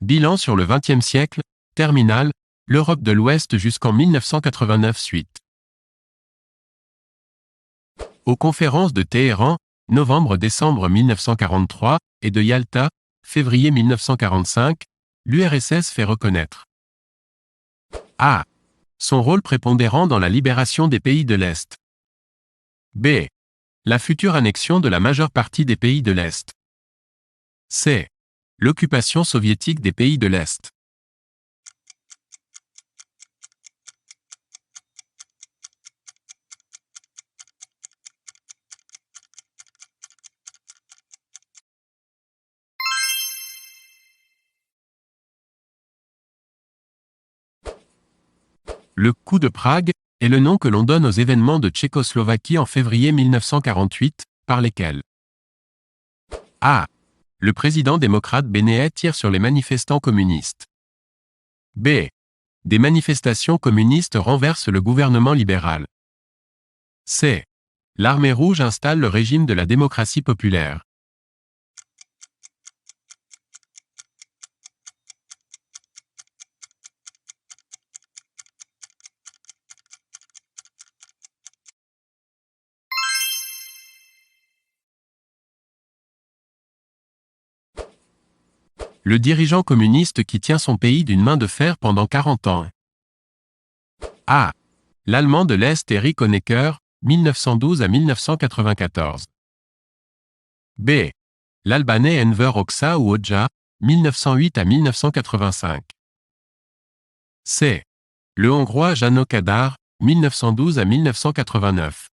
Bilan sur le XXe siècle, terminal, l'Europe de l'Ouest jusqu'en 1989 suite. Aux conférences de Téhéran, novembre-décembre 1943, et de Yalta, février 1945, l'URSS fait reconnaître A. Son rôle prépondérant dans la libération des pays de l'Est. B. La future annexion de la majeure partie des pays de l'Est. C. L'occupation soviétique des pays de l'Est. Le coup de Prague est le nom que l'on donne aux événements de Tchécoslovaquie en février 1948, par lesquels A. Le président démocrate Benehet tire sur les manifestants communistes. B. Des manifestations communistes renversent le gouvernement libéral. C. L'armée rouge installe le régime de la démocratie populaire. Le dirigeant communiste qui tient son pays d'une main de fer pendant 40 ans. A. L'Allemand de l'Est Erich Honecker, 1912 à 1994. B. L'Albanais Enver Hoxha ou Hoxha, 1908 à 1985. C. Le Hongrois János Kadar, 1912 à 1989.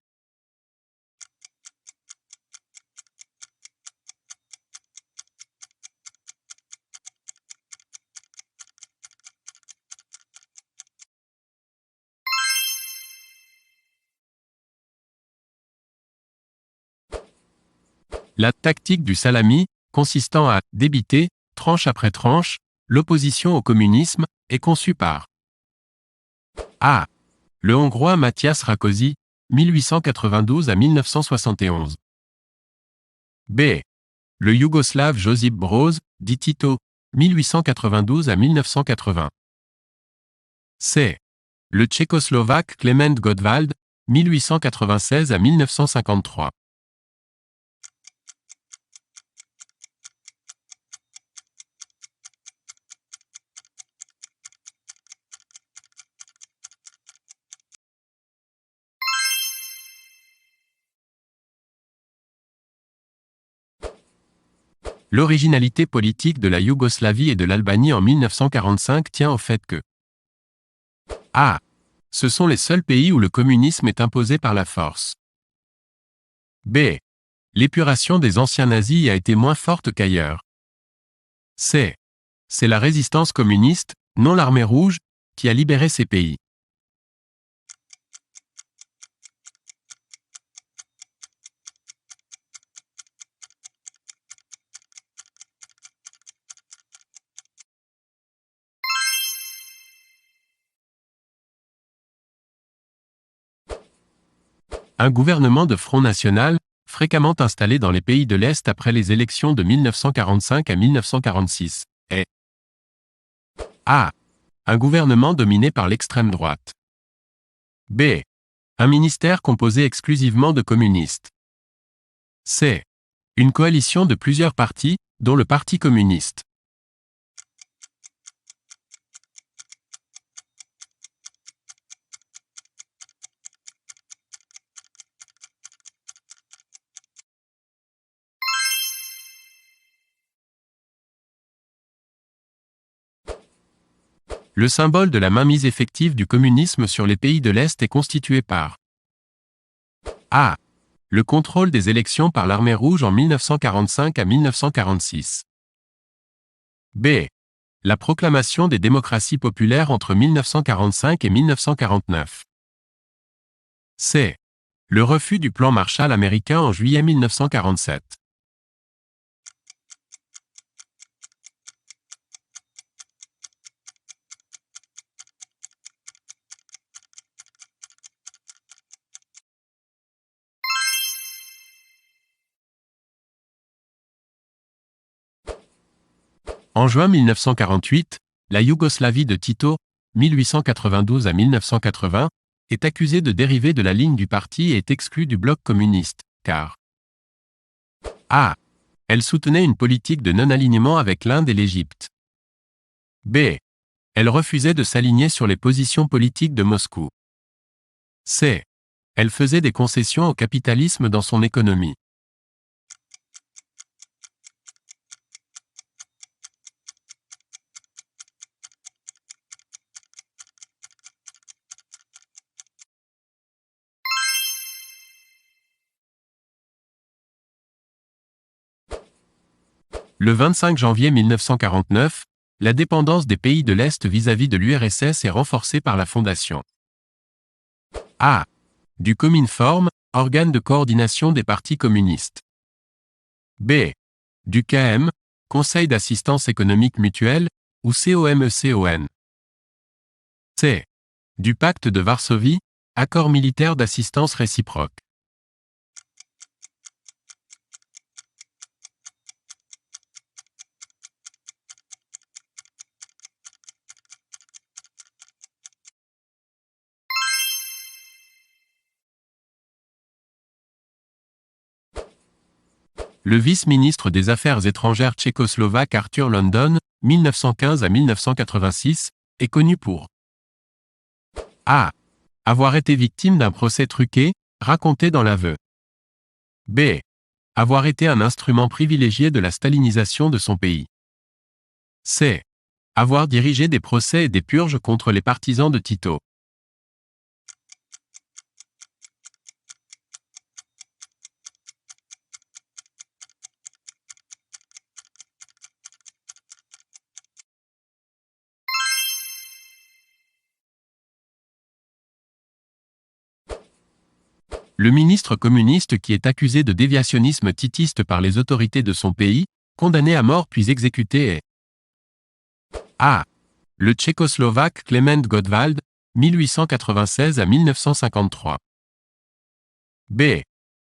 La tactique du salami, consistant à débiter, tranche après tranche, l'opposition au communisme, est conçue par A. Le Hongrois Matyás Rákosi, 1892 à 1971. B. Le Yougoslave Josip Broz, dit Tito, 1892 à 1980. C. Le Tchécoslovaque Klement Gottwald, 1896 à 1953. L'originalité politique de la Yougoslavie et de l'Albanie en 1945 tient au fait que A. Ce sont les seuls pays où le communisme est imposé par la force. B. L'épuration des anciens nazis a été moins forte qu'ailleurs. C. C'est la résistance communiste, non l'armée rouge, qui a libéré ces pays. Un gouvernement de Front National, fréquemment installé dans les pays de l'Est après les élections de 1945 à 1946, est A. Un gouvernement dominé par l'extrême droite. B. Un ministère composé exclusivement de communistes. C. Une coalition de plusieurs partis, dont le Parti communiste. Le symbole de la mainmise effective du communisme sur les pays de l'Est est constitué par A. Le contrôle des élections par l'armée rouge en 1945 à 1946. B. La proclamation des démocraties populaires entre 1945 et 1949. C. Le refus du plan Marshall américain en juillet 1947. En juin 1948, la Yougoslavie de Tito, 1892 à 1980, est accusée de dériver de la ligne du parti et est exclue du bloc communiste, car A. Elle soutenait une politique de non-alignement avec l'Inde et l'Égypte. B. Elle refusait de s'aligner sur les positions politiques de Moscou. C. Elle faisait des concessions au capitalisme dans son économie. Le 25 janvier 1949, la dépendance des pays de l'Est vis-à-vis de l'URSS est renforcée par la fondation A. Du Cominform, organe de coordination des partis communistes. B. Du KM, Conseil d'assistance économique mutuelle, ou COMECON. C. Du Pacte de Varsovie, accord militaire d'assistance réciproque. Le vice-ministre des Affaires étrangères tchécoslovaque Arthur London, 1915 à 1986, est connu pour A. Avoir été victime d'un procès truqué, raconté dans l'aveu. B. Avoir été un instrument privilégié de la stalinisation de son pays. C. Avoir dirigé des procès et des purges contre les partisans de Tito. Le ministre communiste qui est accusé de déviationnisme titiste par les autorités de son pays, condamné à mort puis exécuté est A. Le tchécoslovaque Klement Gottwald, 1896 à 1953. B.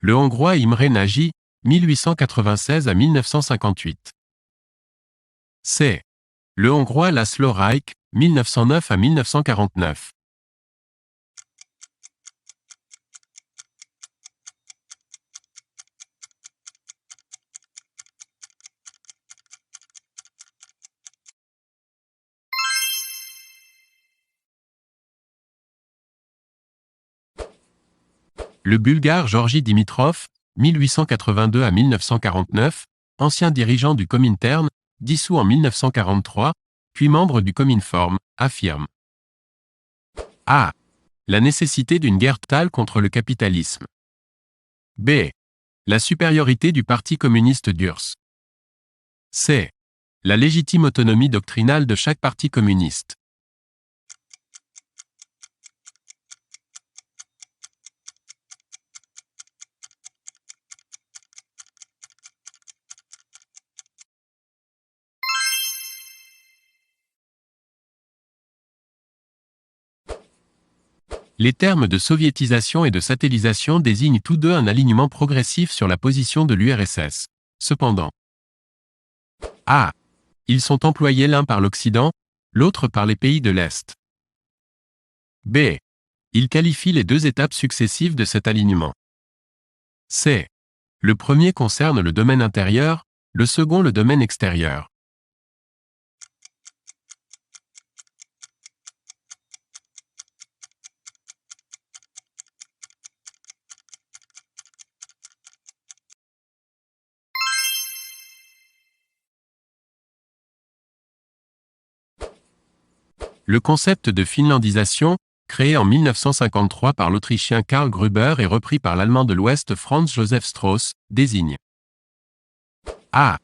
Le hongrois Imre Nagy, 1896 à 1958. C. Le hongrois Laszlo Rajk, 1909 à 1949. Le bulgare Georgi Dimitrov, 1882 à 1949, ancien dirigeant du Comintern, dissous en 1943, puis membre du Cominform, affirme A. La nécessité d'une guerre totale contre le capitalisme. B. La supériorité du Parti communiste d'URSS. C. La légitime autonomie doctrinale de chaque parti communiste. Les termes de soviétisation et de satellisation désignent tous deux un alignement progressif sur la position de l'URSS. Cependant, A. Ils sont employés l'un par l'Occident, l'autre par les pays de l'Est. B. Ils qualifient les deux étapes successives de cet alignement. C. Le premier concerne le domaine intérieur, le second le domaine extérieur. Le concept de finlandisation, créé en 1953 par l'Autrichien Karl Gruber et repris par l'Allemand de l'Ouest Franz Josef Strauss, désigne A.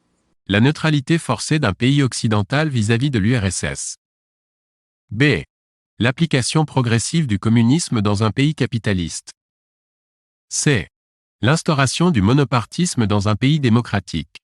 La neutralité forcée d'un pays occidental vis-à-vis de l'URSS. B. L'application progressive du communisme dans un pays capitaliste. C. L'instauration du monopartisme dans un pays démocratique.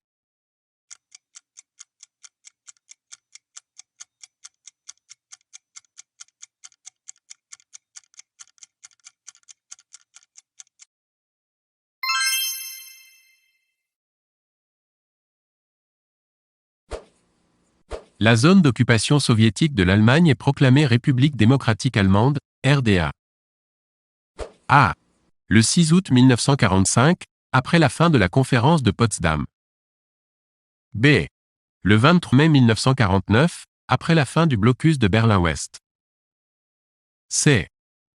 La zone d'occupation soviétique de l'Allemagne est proclamée République démocratique allemande, RDA. A. Le 6 août 1945, après la fin de la conférence de Potsdam. B. Le 23 mai 1949, après la fin du blocus de Berlin-Ouest. C.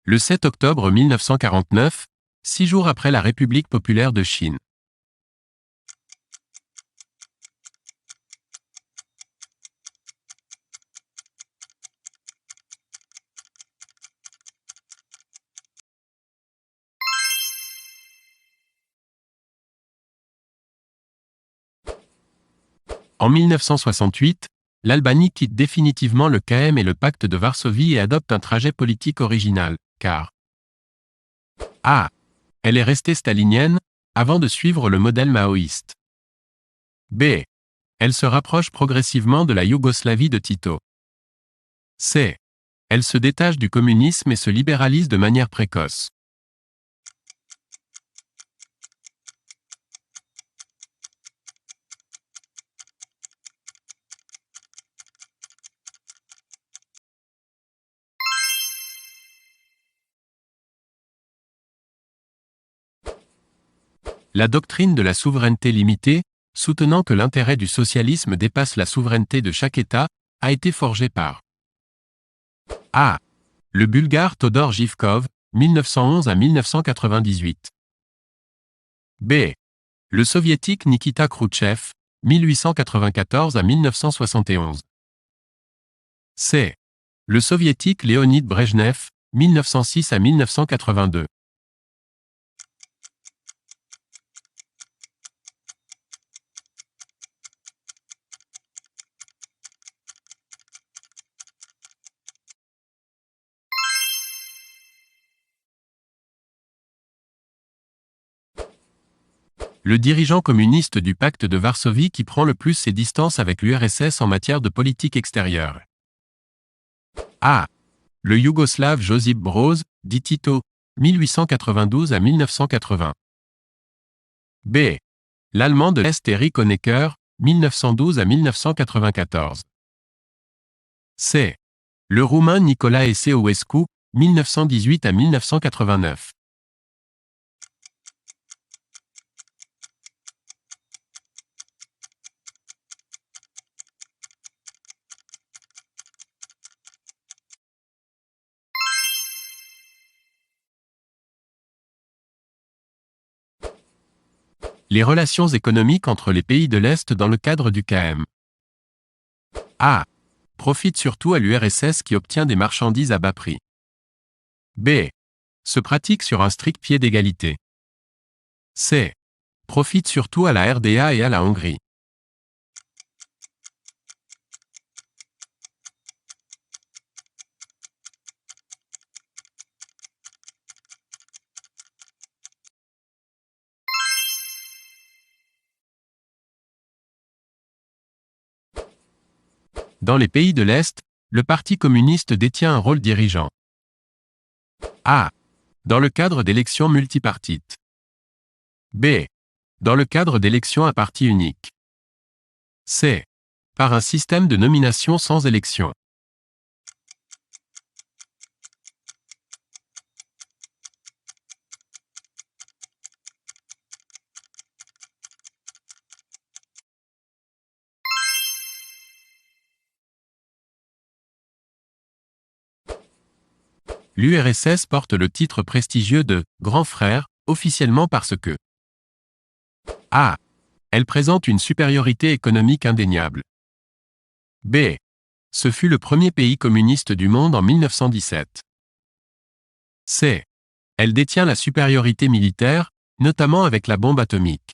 Le 7 octobre 1949, 6 jours après la République populaire de Chine. En 1968, l'Albanie quitte définitivement le KM et le pacte de Varsovie et adopte un trajet politique original, car A. Elle est restée stalinienne, avant de suivre le modèle maoïste. B. Elle se rapproche progressivement de la Yougoslavie de Tito. C. Elle se détache du communisme et se libéralise de manière précoce. La doctrine de la souveraineté limitée, soutenant que l'intérêt du socialisme dépasse la souveraineté de chaque État, a été forgée par A. Le Bulgare Todor Zhivkov, 1911 à 1998. B. Le Soviétique Nikita Khrouchtchev, 1894 à 1971. C. Le Soviétique Léonid Brejnev, 1906 à 1982. Le dirigeant communiste du pacte de Varsovie qui prend le plus ses distances avec l'URSS en matière de politique extérieure. A. Le Yougoslave Josip Broz, dit Tito, 1892 à 1980. B. L'Allemand de l'Est Erich Honecker, 1912 à 1994. C. Le Roumain Nicolae Ceausescu, 1918 à 1989. Les relations économiques entre les pays de l'Est dans le cadre du KM. A. Profite surtout à l'URSS qui obtient des marchandises à bas prix. B. Se pratique sur un strict pied d'égalité. C. Profite surtout à la RDA et à la Hongrie. Dans les pays de l'Est, le Parti communiste détient un rôle dirigeant. A. Dans le cadre d'élections multipartites. B. Dans le cadre d'élections à parti unique. C. Par un système de nomination sans élection. L'URSS porte le titre prestigieux de « Grand Frère » officiellement parce que A. Elle présente une supériorité économique indéniable. B. Ce fut le premier pays communiste du monde en 1917. C. Elle détient la supériorité militaire, notamment avec la bombe atomique.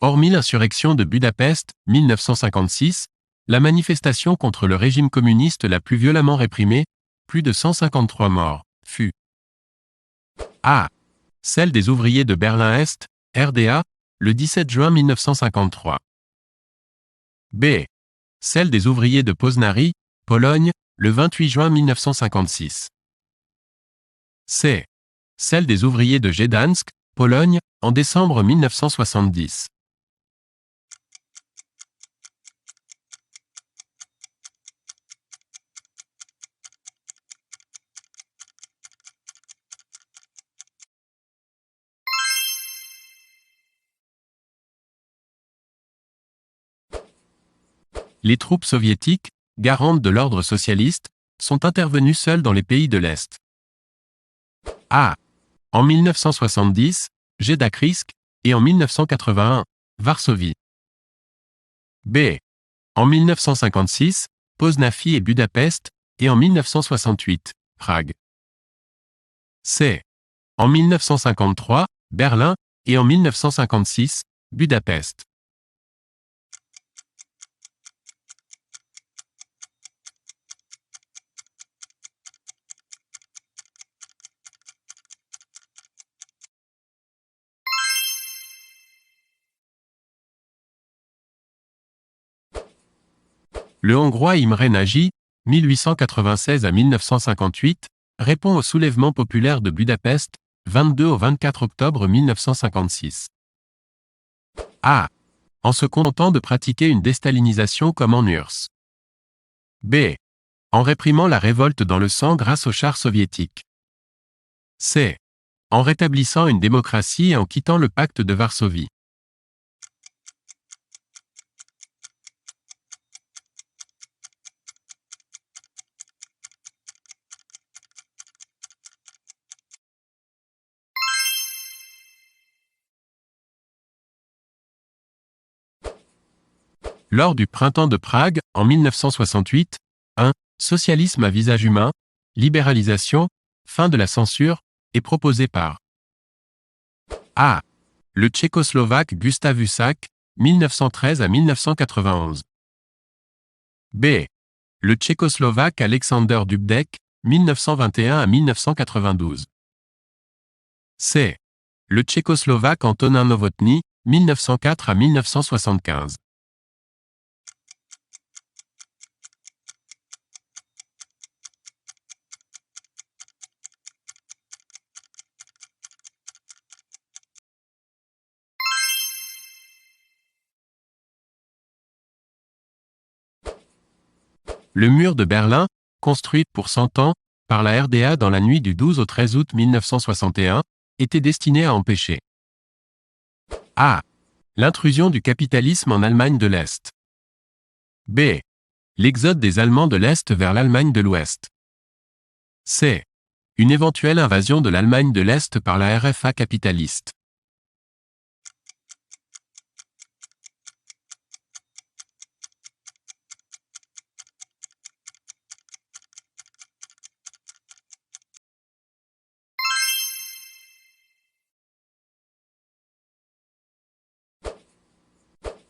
Hormis l'insurrection de Budapest, 1956, la manifestation contre le régime communiste la plus violemment réprimée, plus de 153 morts, fut A. Celle des ouvriers de Berlin-Est, RDA, le 17 juin 1953. B. Celle des ouvriers de Poznary, Pologne, le 28 juin 1956. C. Celle des ouvriers de Gdańsk, Pologne, en décembre 1970. Les troupes soviétiques, garantes de l'ordre socialiste, sont intervenues seules dans les pays de l'Est. A. En 1970, Gdańsk, et en 1981, Varsovie. B. En 1956, Poznań et Budapest, et en 1968, Prague. C. En 1953, Berlin, et en 1956, Budapest. Le Hongrois Imre Nagy, 1896 à 1958, répond au soulèvement populaire de Budapest, 22 au 24 octobre 1956. A. En se contentant de pratiquer une déstalinisation comme en URSS. B. En réprimant la révolte dans le sang grâce aux chars soviétiques. C. En rétablissant une démocratie et en quittant le pacte de Varsovie. Lors du printemps de Prague, en 1968, 1. Socialisme à visage humain, libéralisation, fin de la censure, est proposé par A. Le Tchécoslovaque Gustav Husak, 1913 à 1991. B. Le Tchécoslovaque Alexander Dubček, 1921 à 1992. C. Le Tchécoslovaque Antonin Novotny, 1904 à 1975. Le mur de Berlin, construit pour 100 ans, par la RDA dans la nuit du 12 au 13 août 1961, était destiné à empêcher A. L'intrusion du capitalisme en Allemagne de l'Est. B. L'exode des Allemands de l'Est vers l'Allemagne de l'Ouest. C. Une éventuelle invasion de l'Allemagne de l'Est par la RFA capitaliste.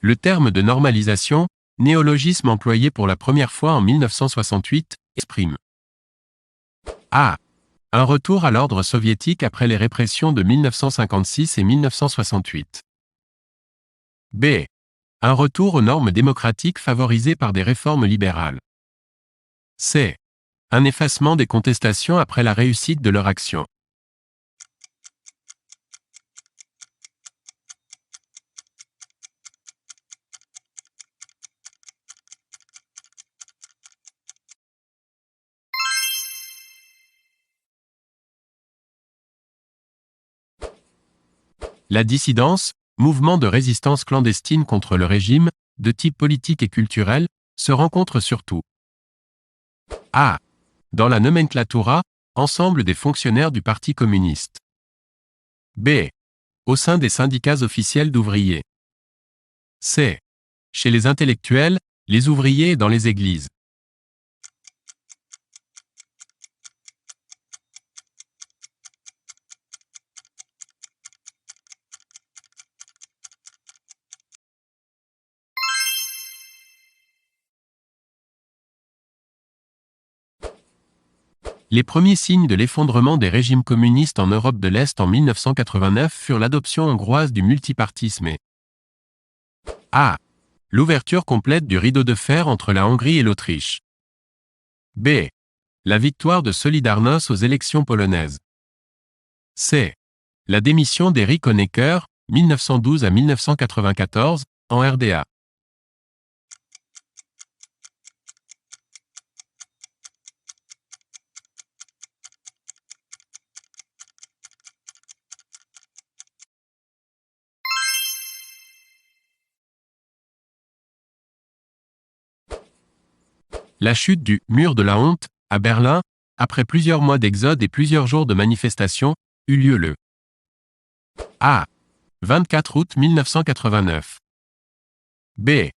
Le terme de normalisation, néologisme employé pour la première fois en 1968, exprime A. Un retour à l'ordre soviétique après les répressions de 1956 et 1968. B. Un retour aux normes démocratiques favorisées par des réformes libérales. C. Un effacement des contestations après la réussite de leur action. La dissidence, mouvement de résistance clandestine contre le régime, de type politique et culturel, se rencontre surtout A. Dans la nomenklatura, ensemble des fonctionnaires du Parti communiste. B. Au sein des syndicats officiels d'ouvriers. C. Chez les intellectuels, les ouvriers et dans les églises. Les premiers signes de l'effondrement des régimes communistes en Europe de l'Est en 1989 furent l'adoption hongroise du multipartisme et A. L'ouverture complète du rideau de fer entre la Hongrie et l'Autriche. B. La victoire de Solidarność aux élections polonaises. C. La démission d'Erich Honecker, 1912 à 1994, en RDA. La chute du « mur de la honte » à Berlin, après plusieurs mois d'exode et plusieurs jours de manifestations, eut lieu le A. 24 août 1989. B.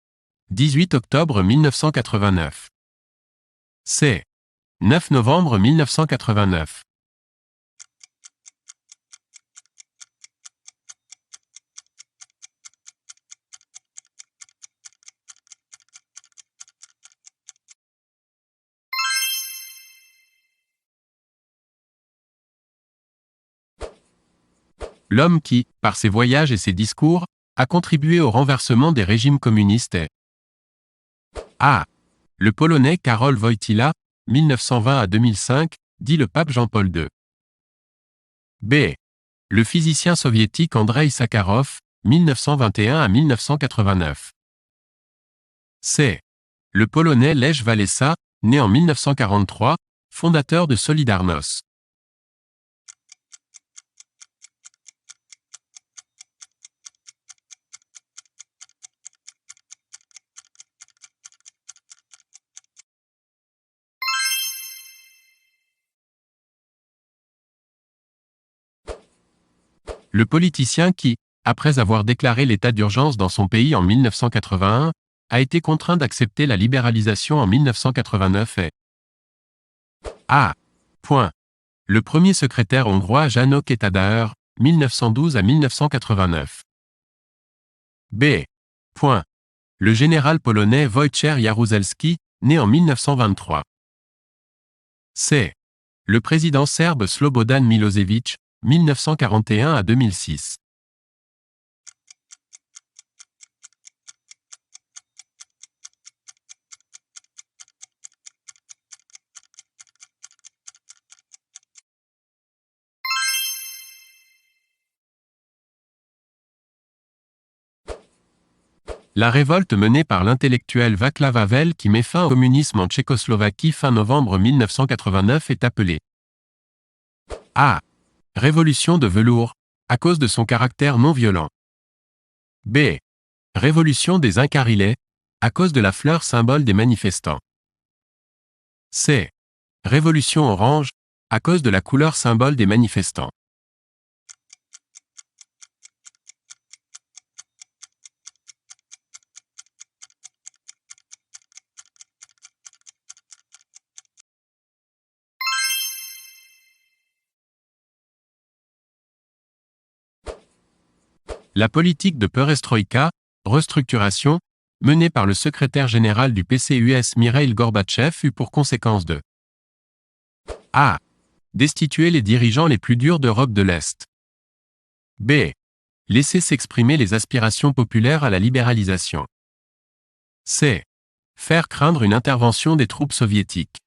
18 octobre 1989. C. 9 novembre 1989. L'homme qui, par ses voyages et ses discours, a contribué au renversement des régimes communistes est A. Le Polonais Karol Wojtyła, 1920 à 2005, dit le pape Jean-Paul II. B. Le physicien soviétique Andreï Sakharov, 1921 à 1989. C. Le Polonais Lech Walesa, né en 1943, fondateur de Solidarność. Le politicien qui, après avoir déclaré l'état d'urgence dans son pays en 1981, a été contraint d'accepter la libéralisation en 1989 est A. Point. Le premier secrétaire hongrois János Ketadauer, 1912 à 1989. B. Point. Le général polonais Wojciech Jaruzelski, né en 1923. C. Le président serbe Slobodan Milošević, 1941 à 2006. La révolte menée par l'intellectuel Václav Havel qui met fin au communisme en Tchécoslovaquie fin novembre 1989 est appelée A. Révolution de velours, à cause de son caractère non violent. B. Révolution des Incarilais, à cause de la fleur symbole des manifestants. C. Révolution orange, à cause de la couleur symbole des manifestants. La politique de perestroïka, restructuration, menée par le secrétaire général du PCUS Mikhaïl Gorbatchev eut pour conséquence de A. Destituer les dirigeants les plus durs d'Europe de l'Est. B. Laisser s'exprimer les aspirations populaires à la libéralisation. C. Faire craindre une intervention des troupes soviétiques.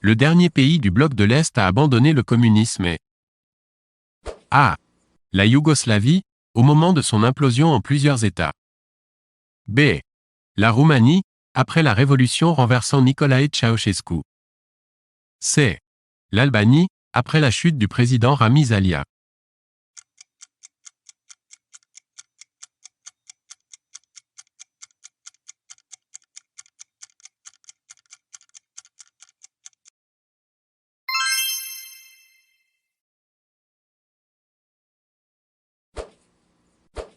Le dernier pays du bloc de l'Est à abandonner le communisme est A. La Yougoslavie, au moment de son implosion en plusieurs États. B. La Roumanie, après la révolution renversant Nicolae Ceausescu. C. L'Albanie, après la chute du président Rami Zalia.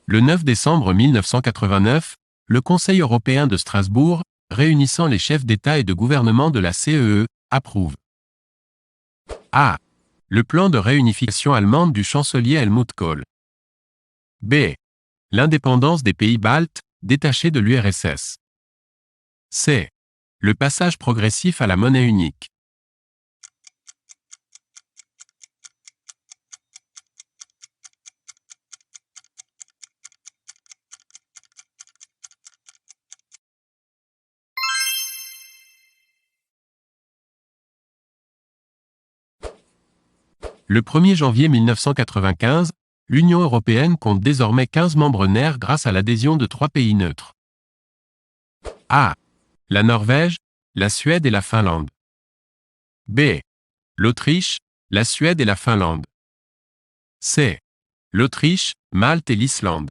Le 9 décembre 1989, le Conseil européen de Strasbourg, réunissant les chefs d'État et de gouvernement de la CEE, approuve A. Le plan de réunification allemande du chancelier Helmut Kohl. B. L'indépendance des pays baltes, détachés de l'URSS. C. Le passage progressif à la monnaie unique. Le 1er janvier 1995, l'Union européenne compte désormais 15 membres NER grâce à l'adhésion de 3 pays neutres. A. La Norvège, la Suède et la Finlande. B. L'Autriche, la Suède et la Finlande. C. L'Autriche, Malte et l'Islande.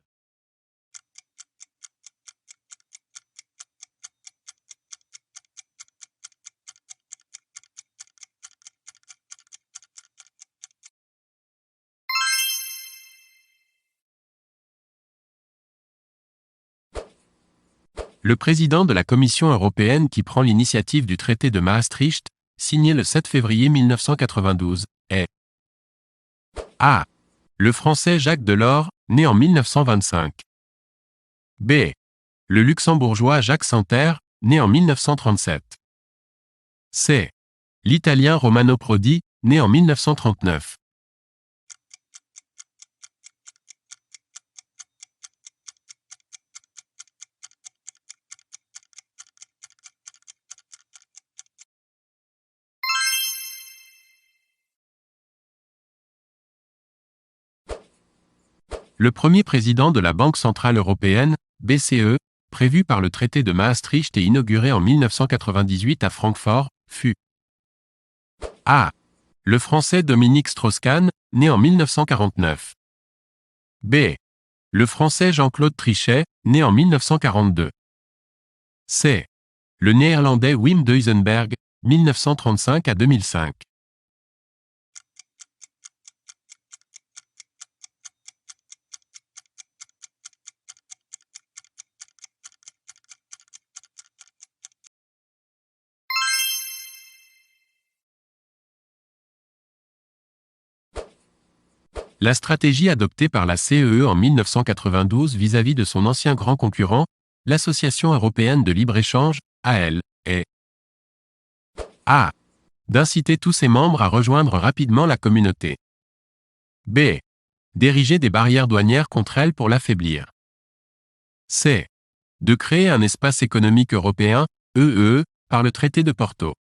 Le président de la Commission européenne qui prend l'initiative du traité de Maastricht, signé le 7 février 1992, est A. Le Français Jacques Delors, né en 1925. B. Le Luxembourgeois Jacques Santer, né en 1937. C. L'Italien Romano Prodi, né en 1939. Le premier président de la Banque centrale européenne, BCE, prévu par le traité de Maastricht et inauguré en 1998 à Francfort, fut A. Le Français Dominique Strauss-Kahn, né en 1949. B. Le Français Jean-Claude Trichet, né en 1942. C. Le Néerlandais Wim Duisenberg, 1935 à 2005. La stratégie adoptée par la CEE en 1992 vis-à-vis de son ancien grand concurrent, l'Association européenne de libre-échange, AL, est A. D'inciter tous ses membres à rejoindre rapidement la communauté. B. D'ériger des barrières douanières contre elle pour l'affaiblir. C. De créer un espace économique européen, EE, par le traité de Porto.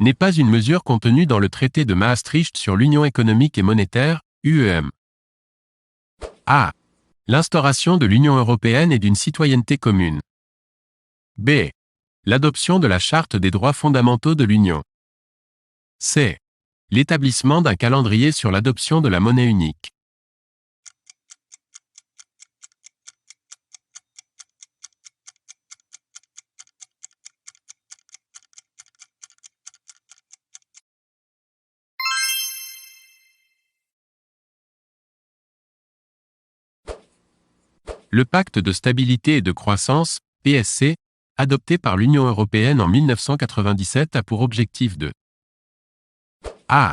N'est pas une mesure contenue dans le traité de Maastricht sur l'Union économique et monétaire, UEM. A. L'instauration de l'Union européenne et d'une citoyenneté commune. B. L'adoption de la Charte des droits fondamentaux de l'Union. C. L'établissement d'un calendrier sur l'adoption de la monnaie unique. Le pacte de stabilité et de croissance, PSC, adopté par l'Union européenne en 1997 a pour objectif de A.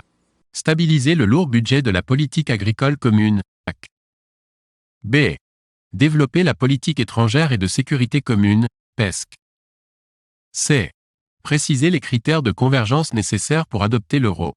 Stabiliser le lourd budget de la politique agricole commune, PAC. B. Développer la politique étrangère et de sécurité commune, PESC. C. Préciser les critères de convergence nécessaires pour adopter l'euro.